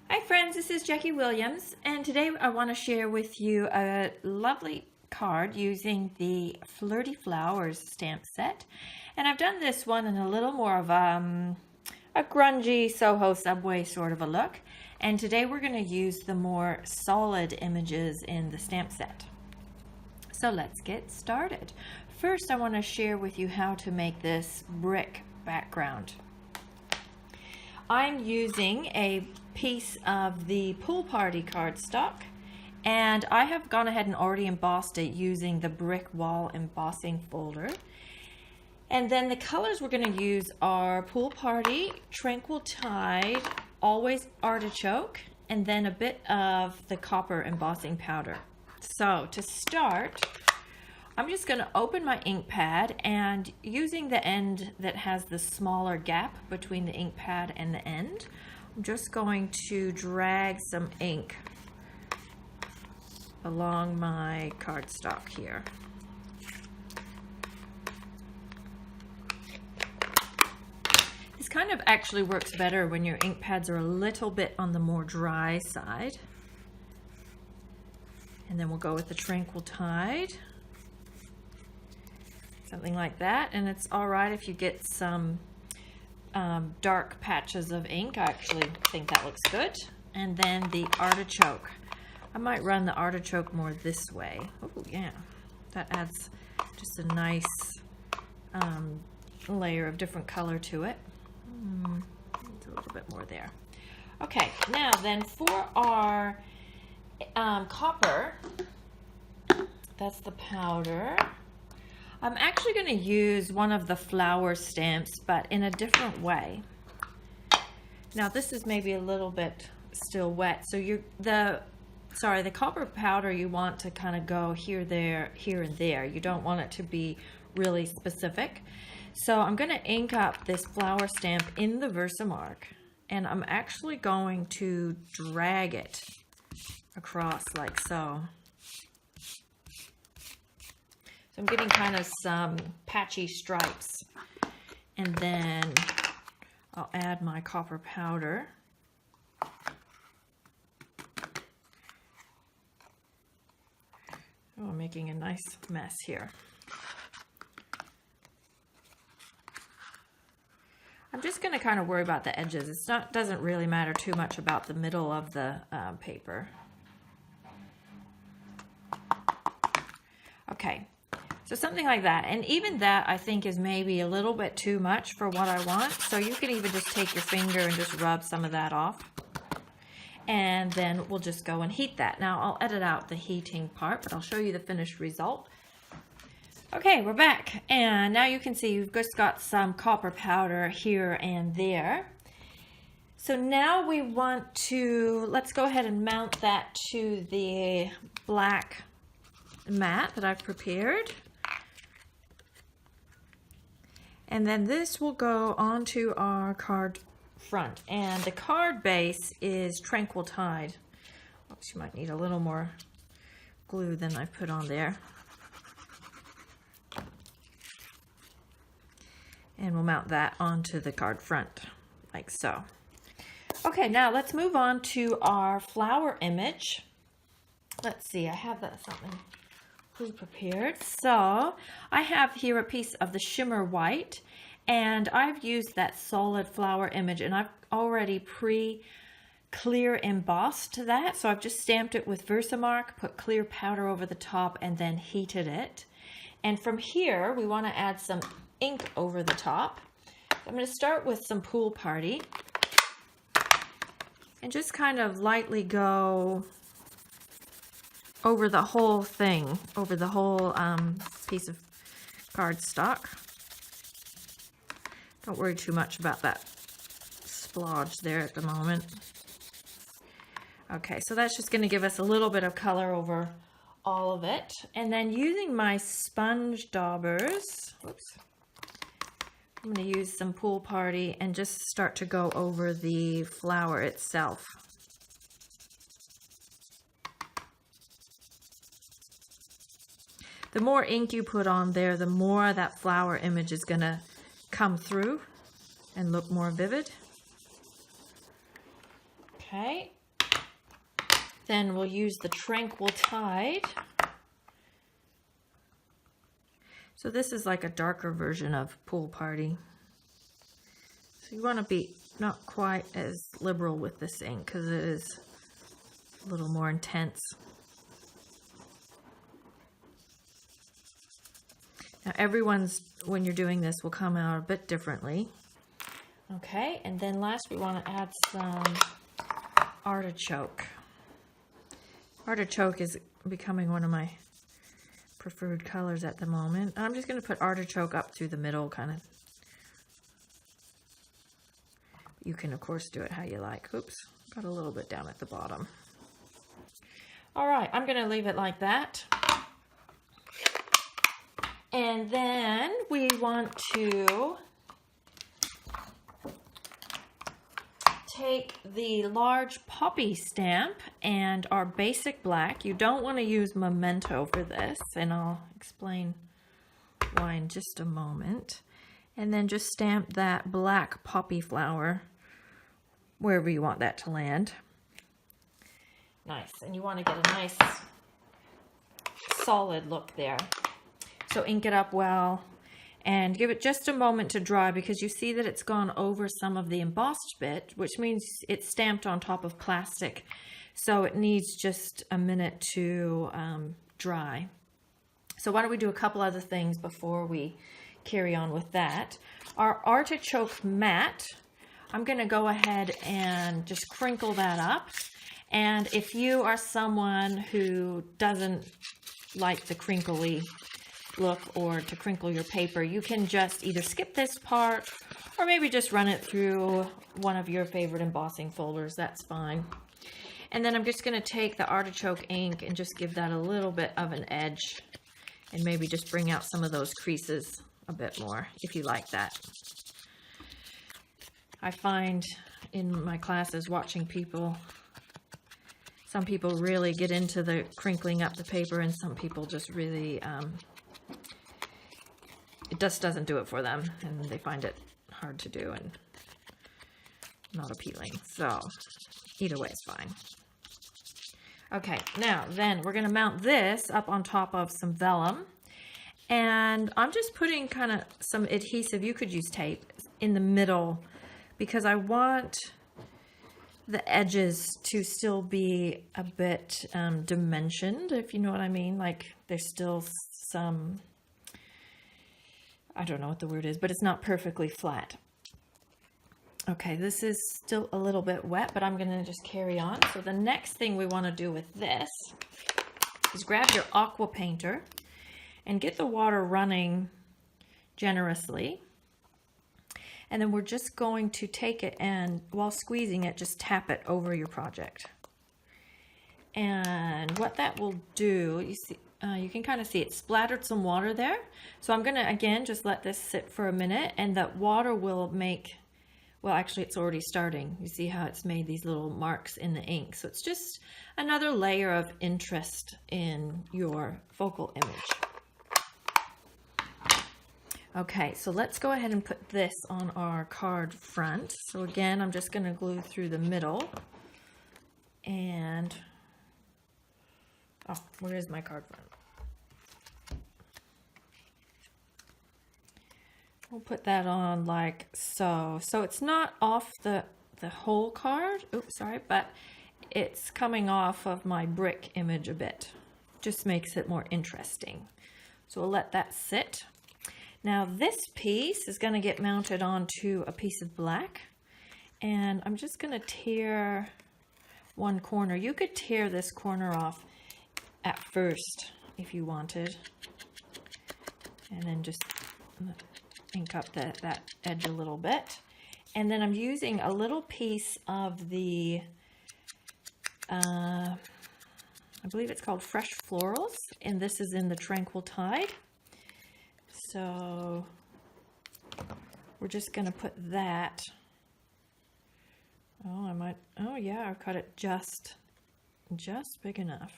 Hi friends, this is Jackie Williams, and today I want to share with you a lovely card using the Flirty Flowers stamp set. And I've done this one in a little more of a grungy Soho Subway sort of a look. And today we're going to use the more solid images in the stamp set. So let's get started. First, I want to share with you how to make this brick background. I'm using a piece of the Pool Party cardstock, and I have gone ahead and already embossed it using the brick wall embossing folder. And then the colors we're going to use are Pool Party, Tranquil Tide, Always Artichoke, and then a bit of the copper embossing powder. So to start, I'm just going to open my ink pad, and using the end that has the smaller gap between the ink pad and the end, I'm just going to drag some ink along my cardstock here. This kind of actually works better when your ink pads are a little bit on the more dry side. And then we'll go with the Tranquil Tide. Something like that, and it's all right if you get some dark patches of ink. I actually think that looks good. And then the Artichoke. I might run the Artichoke more this way. Oh yeah, that adds just a nice layer of different color to it. It's a little bit more there. Okay, now then for our copper, that's the powder. I'm actually going to use one of the flower stamps, but in a different way. Now this is maybe a little bit still wet, so the copper powder, you want to kind of go here, there, here, and there. You don't want it to be really specific. So I'm going to ink up this flower stamp in the Versamark, and I'm actually going to drag it across like so. I'm getting kind of some patchy stripes, and then I'll add my copper powder. Oh, I'm making a nice mess here. I'm just going to kind of worry about the edges. It doesn't really matter too much about the middle of the paper. Okay. So something like that, and even that I think is maybe a little bit too much for what I want. So you can even just take your finger and just rub some of that off. And then we'll just go and heat that. Now I'll edit out the heating part, but I'll show you the finished result. Okay, we're back. And now you can see you've just got some copper powder here and there. So now we want to, let's go ahead and mount that to the black mat that I've prepared. And then this will go onto our card front. And the card base is Tranquil Tide. Oops, you might need a little more glue than I put on there. And we'll mount that onto the card front, like so. Okay, now let's move on to our flower image. Let's see, I have that something pre-prepared. So I have here a piece of the shimmer white, and I've used that solid flower image, and I've already clear embossed that. So I've just stamped it with Versamark, put clear powder over the top, and then heated it. And from here we want to add some ink over the top. I'm going to start with some Pool Party and just kind of lightly go over the whole thing, over the whole piece of cardstock. Don't worry too much about that splodge there at the moment. Okay, so that's just going to give us a little bit of color over all of it. And then using my sponge daubers, whoops, I'm going to use some Pool Party and just start to go over the flower itself. The more ink you put on there, the more that flower image is going to come through and look more vivid. Okay, Then we'll use the Tranquil Tide. So this is like a darker version of Pool Party. So you want to be not quite as liberal with this ink because it is a little more intense. Now everyone's, when you're doing this, will come out a bit differently. Okay, and then last we want to add some Artichoke. Artichoke is becoming one of my preferred colors at the moment. I'm just going to put Artichoke up through the middle, kind of. You can, of course, do it how you like. Oops, got a little bit down at the bottom. All right, I'm going to leave it like that. And then we want to take the large poppy stamp and our basic black. You don't want to use Memento for this, and I'll explain why in just a moment. And then just stamp that black poppy flower wherever you want that to land. Nice, and you want to get a nice solid look there. So ink it up well and give it just a moment to dry, because you see that it's gone over some of the embossed bit, which means it's stamped on top of plastic. So it needs just a minute to dry. So why don't we do a couple other things before we carry on with that. Our Artichoke matte, I'm going to go ahead and just crinkle that up. And if you are someone who doesn't like the crinkly look or to crinkle your paper, you can just either skip this part or maybe just run it through one of your favorite embossing folders. That's fine. And then I'm just going to take the Artichoke ink and just give that a little bit of an edge and maybe just bring out some of those creases a bit more if you like that. I find in my classes watching people, some people really get into the crinkling up the paper, and some people just really it just doesn't do it for them, and they find it hard to do and not appealing. So either way is fine. Okay, now then we're going to mount this up on top of some vellum, and I'm just putting kind of some adhesive, you could use tape, in the middle because I want the edges to still be a bit dimensioned, if you know what I mean. Like there's still some, I don't know what the word is, but it's not perfectly flat. Okay, this is still a little bit wet, but I'm going to just carry on. So the next thing we want to do with this is grab your aqua painter and get the water running generously. And then we're just going to take it and, while squeezing it, just tap it over your project. And what that will do, you see, you can kind of see it splattered some water there. So I'm going to, again, just let this sit for a minute, and that water will make, well, actually it's already starting. You see how it's made these little marks in the ink. So it's just another layer of interest in your focal image. Okay, so let's go ahead and put this on our card front. So again, I'm just going to glue through the middle. And, oh, where is my card front? We'll put that on like so. So it's not off the whole card. Oops, sorry, but it's coming off of my brick image a bit. Just makes it more interesting. So we'll let that sit. Now this piece is going to get mounted onto a piece of black, and I'm just going to tear one corner. You could tear this corner off at first if you wanted, and then just ink up that edge a little bit. And then I'm using a little piece of the, I believe it's called Fresh Florals, and this is in the Tranquil Tide. So we're just going to put that. Oh, I might, oh yeah, I cut it just big enough.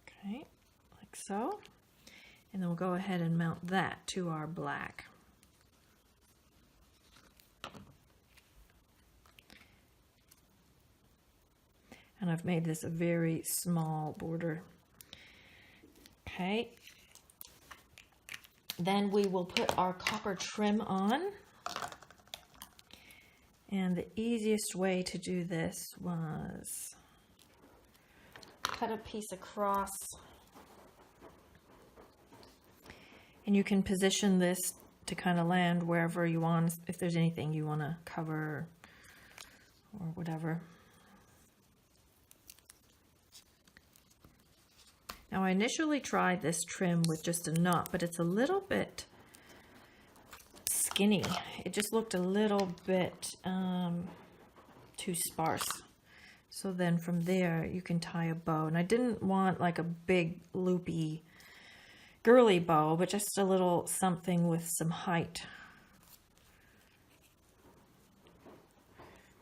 Okay, like so. And then we'll go ahead and mount that to our black. And I've made this a very small border. Okay. Then we will put our copper trim on. And the easiest way to do this was cut a piece across. And you can position this to kind of land wherever you want, if there's anything you want to cover or whatever. Now I initially tried this trim with just a knot, but it's a little bit skinny. It just looked a little bit too sparse. So then from there you can tie a bow. And I didn't want like a big loopy girly bow, but just a little something with some height.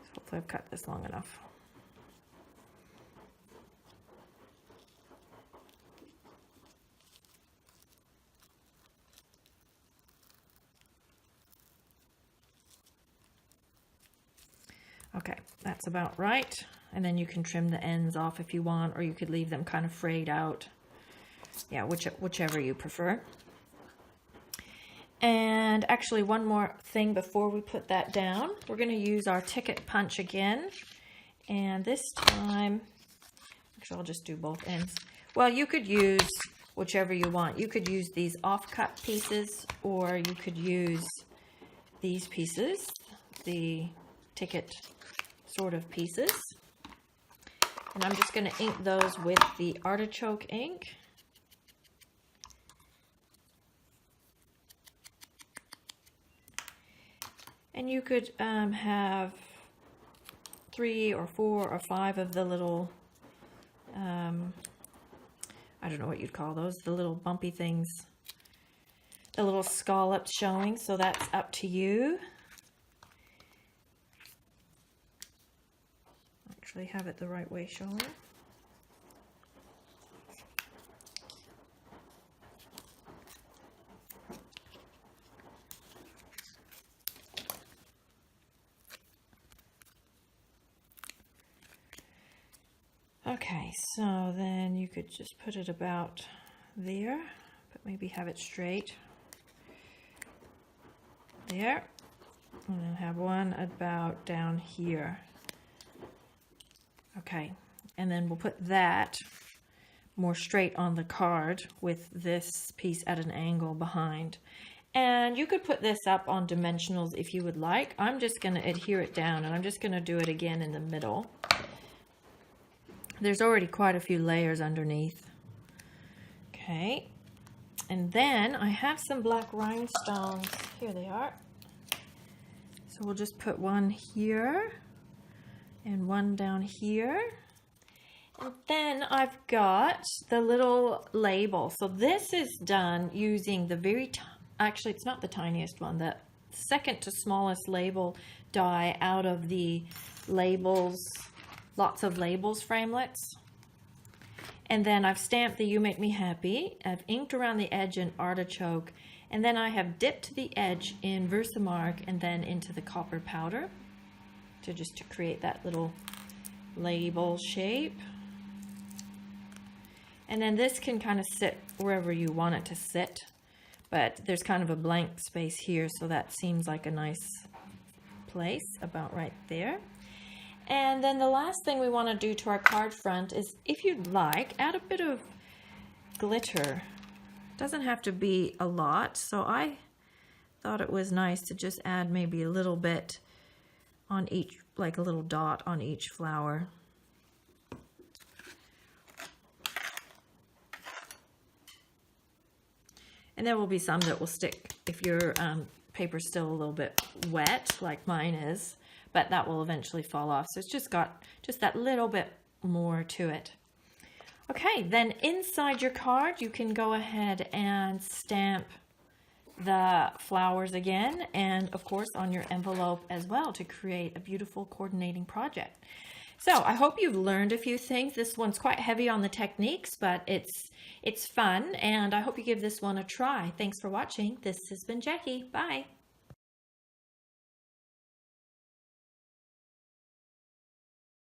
So hopefully I've cut this long enough. Okay, that's about right. And then you can trim the ends off if you want, or you could leave them kind of frayed out. Yeah, whichever you prefer. And actually one more thing before we put that down. We're going to use our ticket punch again. And this time, actually I'll just do both ends. Well, you could use whichever you want. You could use these off-cut pieces, or you could use these pieces, the ticket sort of pieces. And I'm just going to ink those with the Artichoke ink. And you could have 3 or 4 or 5 of the little, I don't know what you'd call those, the little bumpy things, the little scallops showing, so that's up to you. Actually have it the right way showing. Okay, so then you could just put it about there, but maybe have it straight. There. And then have one about down here. Okay, and then we'll put that more straight on the card with this piece at an angle behind. And you could put this up on dimensionals if you would like. I'm just going to adhere it down, and I'm just going to do it again in the middle. There's already quite a few layers underneath. Okay, and then I have some black rhinestones. Here they are. So we'll just put one here and one down here. And then I've got the little label. So this is done using the very, actually it's not the tiniest one, the second to smallest label die out of the labels, lots of labels framelits. And then I've stamped the You Make Me Happy. I've inked around the edge in Artichoke. And then I have dipped the edge in Versamark and then into the copper powder to create that little label shape. And then this can kind of sit wherever you want it to sit, but there's kind of a blank space here, so that seems like a nice place about right there. And then the last thing we want to do to our card front is, if you'd like, add a bit of glitter. It doesn't have to be a lot, so I thought it was nice to just add maybe a little bit on each, like a little dot on each flower. And there will be some that will stick if your paper's still a little bit wet, like mine is, but that will eventually fall off. So it's just got just that little bit more to it. Okay, then inside your card, you can go ahead and stamp the flowers again, and of course on your envelope as well, to create a beautiful coordinating project. So I hope you've learned a few things. This one's quite heavy on the techniques, but it's fun, and I hope you give this one a try. Thanks for watching. This has been Jackie. Bye.